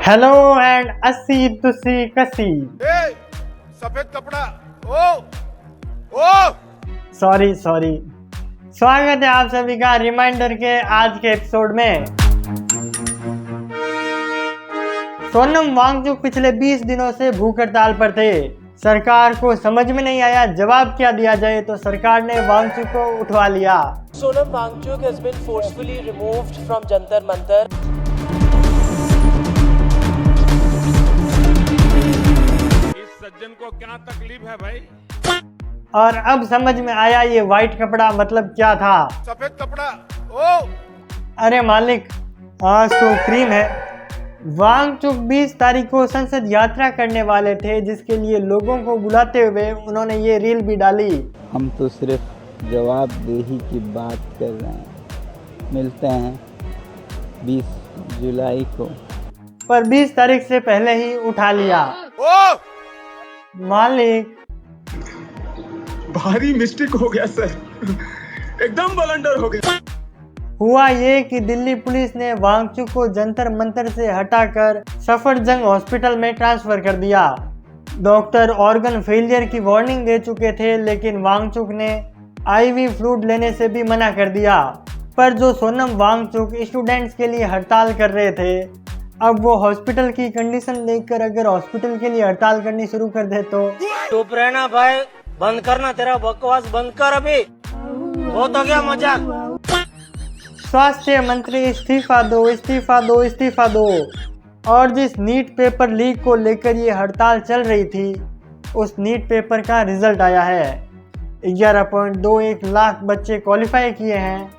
Hello and अस्सी तुसी कसी। सफेद कपड़ा ओ सॉरी स्वागत है आप सभी का रिमाइंडर के आज के एपिसोड में। सोनम वांगचुक पिछले 20 दिनों से भूख हड़ताल पर थे। सरकार को समझ में नहीं आया जवाब क्या दिया जाए, तो सरकार ने वांगचुक को उठवा लिया। Sonam Wangchuk has been forcefully removed from Jantar Mantar. इस सज्जन को क्या तकलीफ है भाई? और अब समझ में आया ये व्हाइट कपड़ा मतलब क्या था। सफेद कपड़ा ओ अरे मालिक, आज तो क्रीम है। वांगचुक 20 तारीख को संसद यात्रा करने वाले थे, जिसके लिए लोगों को बुलाते हुए उन्होंने ये रील भी डाली। हम तो सिर्फ जवाबदेही की बात कर रहे हैं। मिलते हैं 20 जुलाई को। पर 20 तारीख से पहले ही उठा लिया। ओ मालिक, भारी मिस्टेक हो गया सर, एकदम ब्लंडर हो गया। हुआ ये कि दिल्ली पुलिस ने वांगचुक को जंतर मंतर से हटाकर सफदरजंग हॉस्पिटल में ट्रांसफर कर दिया। डॉक्टर ऑर्गन फेलियर की वार्निंग दे चुके थे, लेकिन वांगचुक ने आईवी फ्लूइड लेने से भी मना कर दिया। पर जो सोनम वांगचुक स्टूडेंट्स के लिए हड़ताल कर रहे थे, अब वो हॉस्पिटल की कंडीशन देखकर अगर हॉस्पिटल के लिए हड़ताल करनी शुरू कर दे तो चुप रहना भाई, बंद करना, तेरा बकवास बंद कर अभी, बहुत हो गया मजाक। स्वास्थ्य मंत्री इस्तीफा दो। और जिस नीट पेपर लीक को लेकर ये हड़ताल चल रही थी, उस नीट पेपर का रिजल्ट आया है। 11.21 लाख बच्चे क्वालिफाई किए हैं।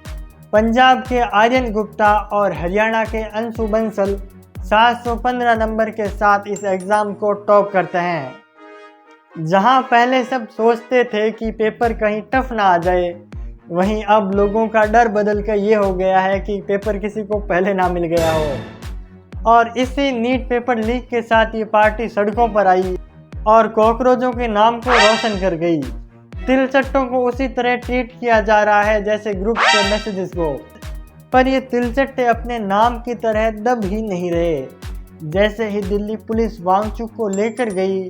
पंजाब के आर्यन गुप्ता और हरियाणा के अंशु बंसल 715 नंबर के साथ इस एग्ज़ाम को टॉप करते हैं। जहां पहले सब सोचते थे कि पेपर कहीं टफ ना आ जाए, वहीं अब लोगों का डर बदल कर ये हो गया है कि पेपर किसी को पहले ना मिल गया हो। और इसी नीट पेपर लीक के साथ ये पार्टी सड़कों पर आई और कॉकरोचों के नाम को रोशन कर गई। तिलचट्टों को उसी तरह ट्रीट किया जा रहा है जैसे ग्रुप के मैसेजेस को। पर ये तिलचट्टे अपने नाम की तरह दब ही नहीं रहे। जैसे ही दिल्ली पुलिस वांगचुक को लेकर गई,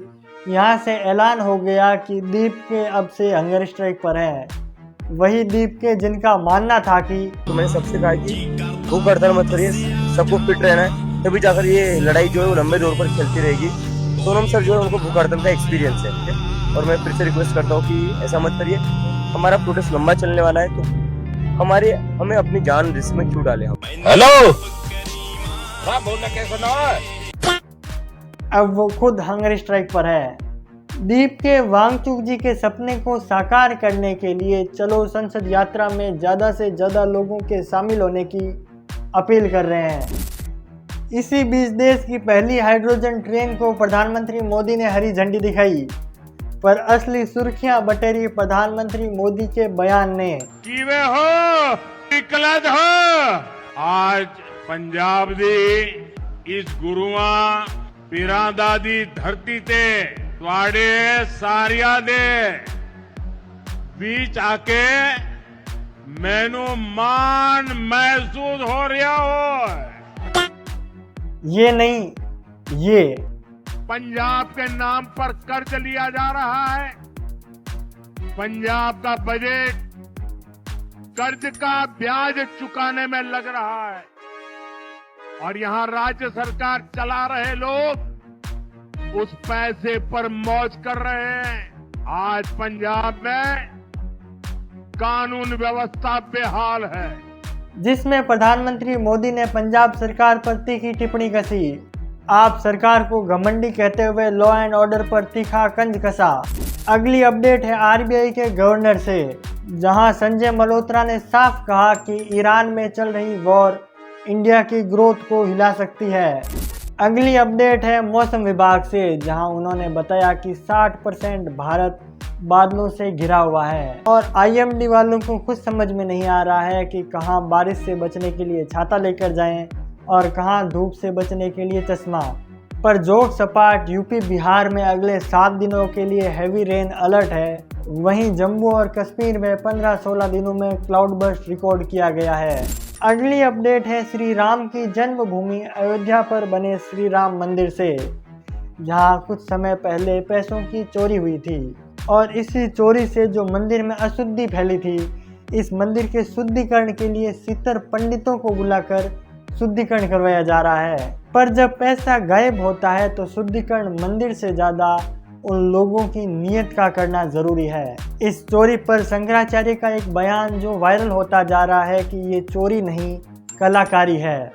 यहाँ से ऐलान हो गया कि दीप के अब से हंगर स्ट्राइक पर है। वही दीप के जिनका मानना था कि तो मैंने सबसे कहा कि भूख हड़ताल मत करिए, सबको फिट रहना है, तभी जाकर ये लड़ाई जो है वो लंबे दौर पर चलती रहेगी। सोनम सर जो है उनको भूख हड़ताल का एक्सपीरियंस है, ठीक है? और मैं फिर से रिक्वेस्ट करता हूँ कि ऐसा मत करिए। हमारा प्रोटेस्ट लंबा चलने वाला है, तो हमें अपनी जान रिस्क में क्यों डालें हम। हेलो बोलना कैसा ना है? अब वो खुद हंगर स्ट्राइक पर है। दीप के वांगचुक जी के सपने को साकार करने के लिए चलो संसद यात्रा में ज़्यादा से ज़्यादा लोगों के शामिल होने की अपील कर रहे हैं। इसी बीच देश की पहली हाइड्रोजन ट्रेन को प्रधानमंत्री मोदी ने हरी झंडी दिखाई, पर असली सुर्खियां बटेरी प्रधानमंत्री मोदी के बयान ने। कीवे हो निकलत हो आज पंजाब दी इस गुरुआ पीरां दी धरती ते ਤੁਹਾਡੇ ਸਾਰਿਆਂ ਦੇ बीच आके मैनू मान महसूस हो रहा हो। ये नहीं, ये पंजाब के नाम पर कर्ज लिया जा रहा है। पंजाब का बजट कर्ज का ब्याज चुकाने में लग रहा है, और यहां राज्य सरकार चला रहे लोग उस पैसे पर मौज कर रहे हैं। आज पंजाब में कानून व्यवस्था बेहाल है, जिसमें प्रधानमंत्री मोदी ने पंजाब सरकार पर तीखी टिप्पणी कसी। आप सरकार को घमंडी कहते हुए लॉ एंड ऑर्डर पर तीखा कंज कसा। अगली अपडेट है आरबीआई के गवर्नर से, जहां संजय मल्होत्रा ने साफ कहा कि ईरान में चल रही वॉर इंडिया की ग्रोथ को हिला सकती है। अगली अपडेट है मौसम विभाग से, जहां उन्होंने बताया कि 60% भारत बादलों से घिरा हुआ है। और आईएमडी वालों को कुछ समझ में नहीं आ रहा है कि कहां बारिश से बचने के लिए छाता लेकर जाएं और कहां धूप से बचने के लिए चश्मा। पर जोक सपाट, यूपी बिहार में अगले 7 दिनों के लिए हैवी रेन अलर्ट है वहीं जम्मू और कश्मीर में 15-16 दिनों में क्लाउड बर्स्ट रिकॉर्ड किया गया है। अगली अपडेट है श्री राम की जन्मभूमि अयोध्या पर बने श्री राम मंदिर से, जहां कुछ समय पहले पैसों की चोरी हुई थी और इसी चोरी से जो मंदिर में अशुद्धि फैली थी, इस मंदिर के शुद्धिकरण के लिए 70 पंडितों को बुलाकर शुद्धिकरण करवाया जा रहा है। पर जब पैसा गायब होता है तो शुद्धिकरण मंदिर से ज़्यादा उन लोगों की नीयत का करना ज़रूरी है। इस चोरी पर शंकराचार्य का एक बयान जो वायरल होता जा रहा है कि ये चोरी नहीं कलाकारी है,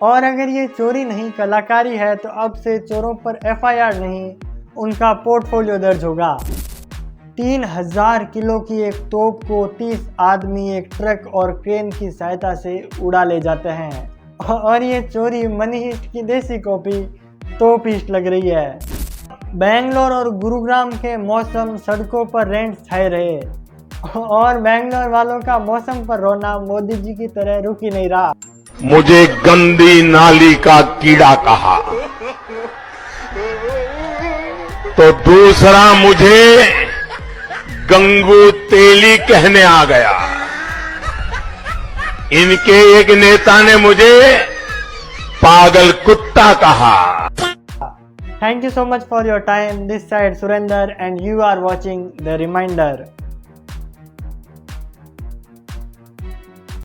और अगर ये चोरी नहीं कलाकारी है तो अब से चोरों पर FIR नहीं उनका पोर्टफोलियो दर्ज होगा। 3000 किलो की एक तोप को 30 आदमी एक ट्रक और क्रेन की सहायता से उड़ा ले जाते हैं, और ये चोरी मनी हीस्ट की देसी कॉपी तोप हीस्ट लग रही है। बेंगलोर और गुरुग्राम के मौसम सड़कों पर रेंट छाए रहे, और बेंगलोर वालों का मौसम पर रोना मोदी जी की तरह रुक ही नहीं रहा। मुझे गंदी नाली का कीड़ा कहा तो दूसरा मुझे गंगू तेली कहने आ गया। इनके एक नेता ने मुझे पागल कुत्ता कहा। Thank you so much for your time. This side Surender and you are watching The Reminder.